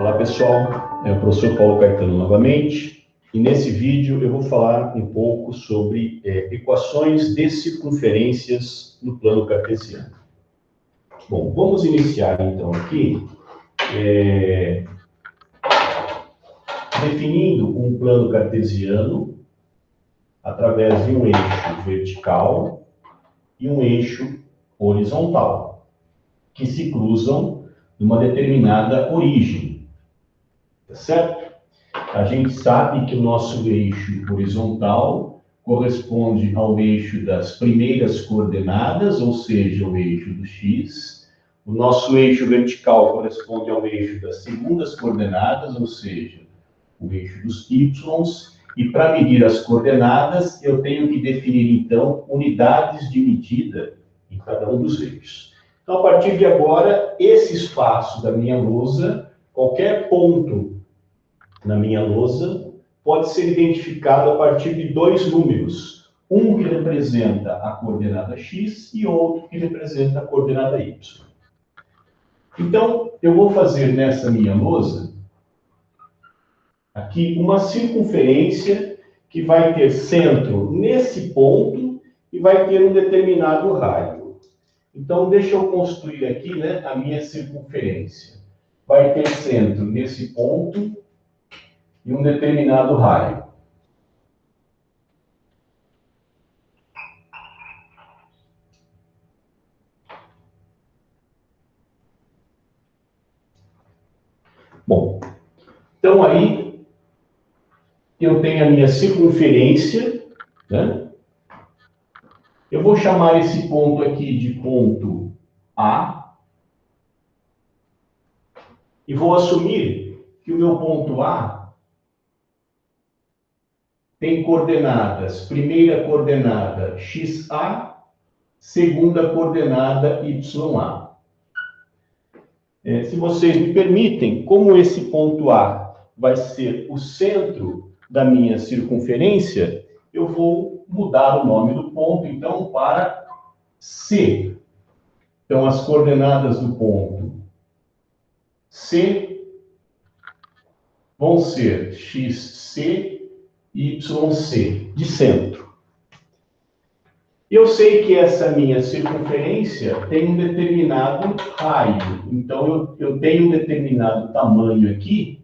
Olá pessoal, é o professor Paulo Caetano novamente, e nesse vídeo eu vou falar um pouco sobre equações de circunferências no plano cartesiano. Bom, vamos iniciar então aqui definindo um plano cartesiano através de um eixo vertical e um eixo horizontal, que se cruzam numa determinada origem, tá certo? A gente sabe que o nosso eixo horizontal corresponde ao eixo das primeiras coordenadas, ou seja, o eixo do x. O nosso eixo vertical corresponde ao eixo das segundas coordenadas, ou seja, o eixo dos y. E para medir as coordenadas, eu tenho que definir, então, unidades de medida em cada um dos eixos. Então, a partir de agora, esse espaço da minha lousa, qualquer ponto na minha lousa, pode ser identificado a partir de dois números. Um que representa a coordenada x e outro que representa a coordenada y. Então, eu vou fazer nessa minha lousa aqui uma circunferência que vai ter centro nesse ponto e vai ter um determinado raio. Então, deixa eu construir aqui, a minha circunferência. Vai ter centro nesse ponto e um determinado raio. Bom, então aí eu tenho a minha circunferência, Eu vou chamar esse ponto aqui de ponto A e vou assumir que o meu ponto A tem coordenadas, primeira coordenada XA, segunda coordenada YA. Se vocês me permitem, como esse ponto A vai ser o centro da minha circunferência, eu vou mudar o nome do ponto, então, para C. Então, as coordenadas do ponto C vão ser XC e YC, de centro. Eu sei que essa minha circunferência tem um determinado raio. Então, eu tenho um determinado tamanho aqui,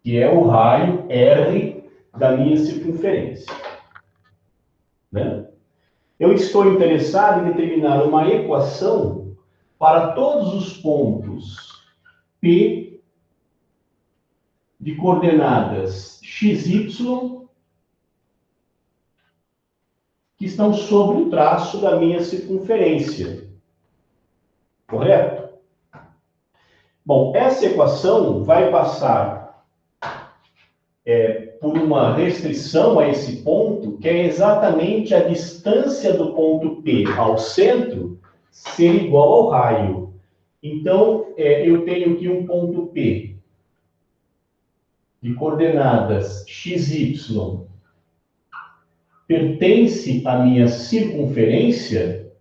que é o raio R da minha circunferência. Eu estou interessado em determinar uma equação para todos os pontos P de coordenadas XY que estão sobre o traço da minha circunferência. Correto? Bom, essa equação vai passar por uma restrição a esse ponto, que é exatamente a distância do ponto P ao centro ser igual ao raio. Então, eu tenho aqui um ponto P de coordenadas XY pertence à minha circunferência,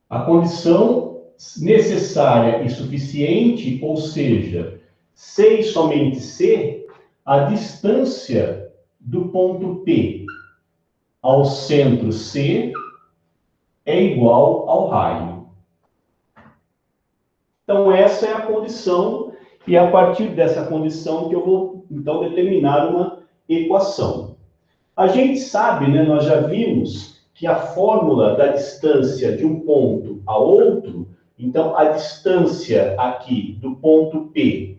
a condição necessária e suficiente, ou seja, C e somente C, a distância do ponto P ao centro C é igual ao raio. Então, essa é a condição, e é a partir dessa condição que eu vou, então, determinar uma equação. A gente sabe, nós já vimos que a fórmula da distância de um ponto a outro, então, a distância aqui do ponto P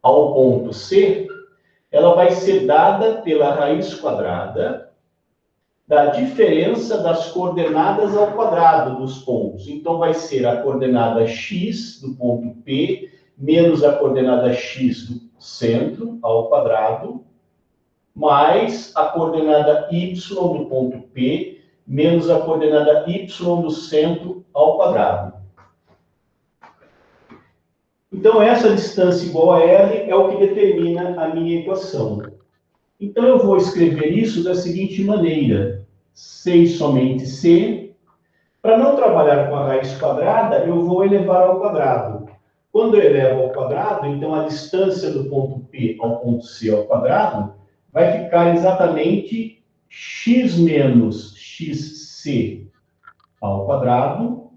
ao ponto C, ela vai ser dada pela raiz quadrada da diferença das coordenadas ao quadrado dos pontos. Então, vai ser a coordenada x do ponto P menos a coordenada x do centro ao quadrado, mais a coordenada y do ponto P menos a coordenada y do centro ao quadrado. Então, essa distância igual a R é o que determina a minha equação. Então, eu vou escrever isso da seguinte maneira. C e somente C Para não trabalhar com a raiz quadrada, eu vou elevar ao quadrado. Quando eu elevo ao quadrado, então a distância do ponto P ao ponto C ao quadrado vai ficar exatamente x menos xc ao quadrado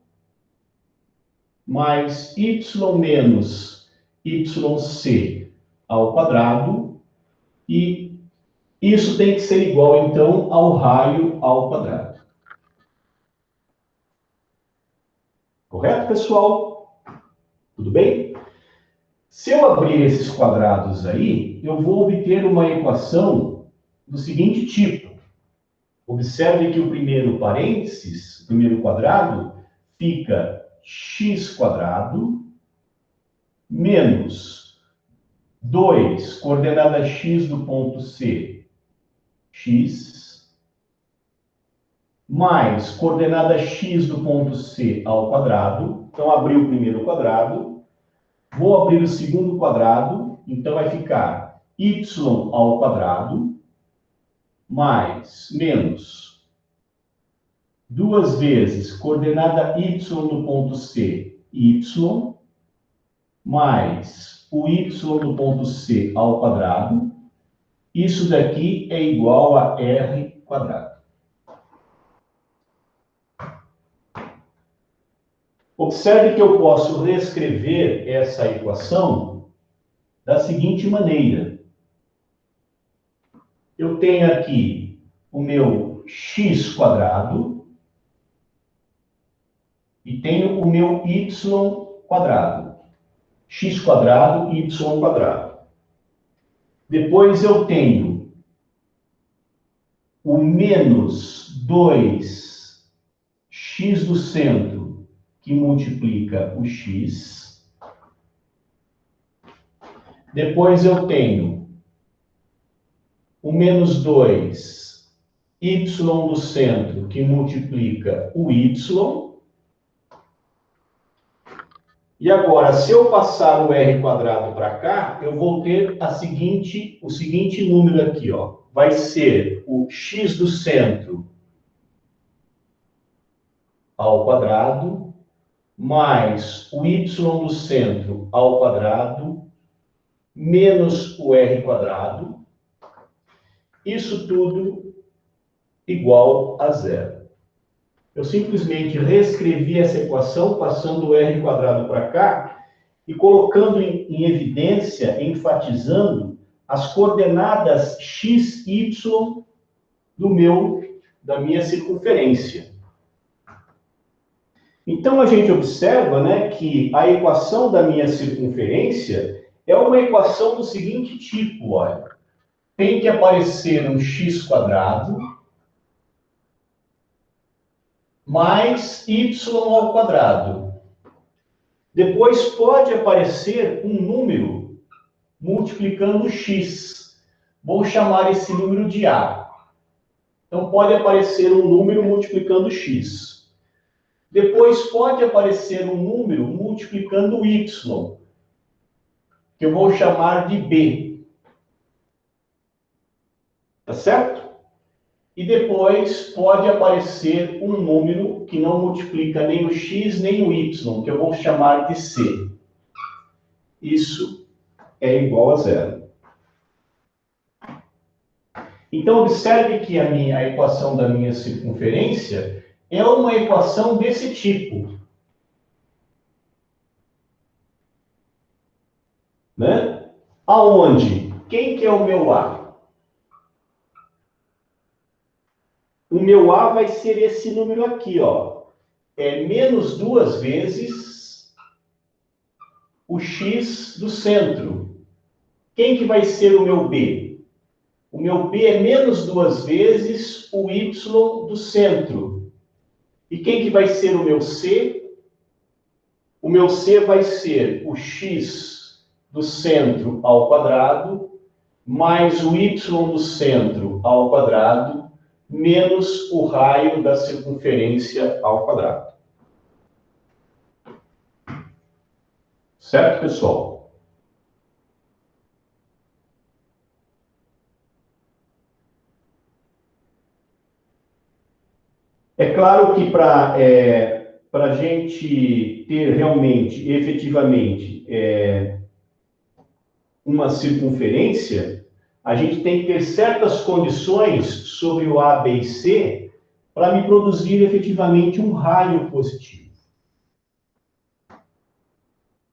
mais y menos yc ao quadrado, e isso tem que ser igual, então, ao raio ao quadrado. Correto, pessoal? Tudo bem? Se eu abrir esses quadrados aí, eu vou obter uma equação do seguinte tipo. Observe que o primeiro parênteses, o primeiro quadrado, fica x quadrado menos 2, coordenada x do ponto C, x, mais coordenada x do ponto C ao quadrado. Então, abri o primeiro quadrado, vou abrir o segundo quadrado, então vai ficar y ao quadrado, mais, menos, duas vezes coordenada y do ponto C, y, mais o y do ponto C ao quadrado. Isso daqui é igual a r quadrado. Observe que eu posso reescrever essa equação da seguinte maneira. Eu tenho aqui o meu x quadrado e tenho o meu y quadrado. X quadrado, y quadrado. Depois eu tenho o menos 2x do centro, que multiplica o x. Depois eu tenho o menos 2y do centro, que multiplica o y. E agora, se eu passar o r quadrado para cá, eu vou ter o seguinte número aqui, ó. Vai ser o x do centro ao quadrado, mais o y do centro ao quadrado, menos o r quadrado. Isso tudo igual a zero. Eu simplesmente reescrevi essa equação, passando o r quadrado para cá e colocando em evidência, enfatizando as coordenadas x, y da minha circunferência. Então, a gente observa, né, que a equação da minha circunferência é uma equação do seguinte tipo, olha. Tem que aparecer um x quadrado mais y ao quadrado. Depois pode aparecer um número multiplicando x. Vou chamar esse número de A. Então, pode aparecer um número multiplicando x. Depois pode aparecer um número multiplicando y, que eu vou chamar de B. Tá certo? E depois pode aparecer um número que não multiplica nem o x nem o y, que eu vou chamar de C. Isso é igual a zero. Então, observe que a equação da minha circunferência é uma equação desse tipo. Né? Aonde? Quem que é o meu A? O meu A vai ser esse número aqui, ó. É menos duas vezes o x do centro. Quem que vai ser o meu B? O meu B é menos duas vezes o y do centro. E quem que vai ser o meu C? O meu C vai ser o x do centro ao quadrado, mais o y do centro ao quadrado, menos o raio da circunferência ao quadrado. Certo, pessoal? É claro que para a gente ter realmente, efetivamente, uma circunferência, a gente tem que ter certas condições sobre o A, B e C para me produzir efetivamente um raio positivo,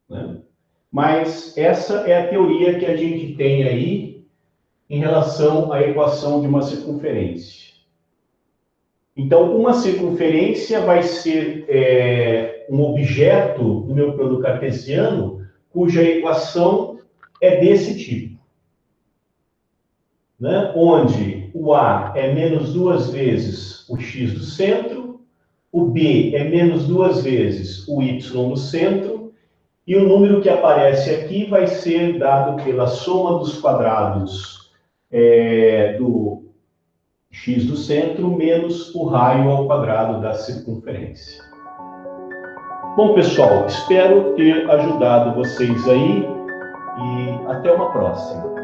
né? Mas essa é a teoria que a gente tem aí em relação à equação de uma circunferência. Então, uma circunferência vai ser um objeto do meu plano cartesiano cuja equação é desse tipo, né? Onde o A é menos 2 vezes o x do centro, o B é menos 2 vezes o y no centro, e o número que aparece aqui vai ser dado pela soma dos quadrados do x do centro menos o raio ao quadrado da circunferência. Bom, pessoal, espero ter ajudado vocês aí e até uma próxima.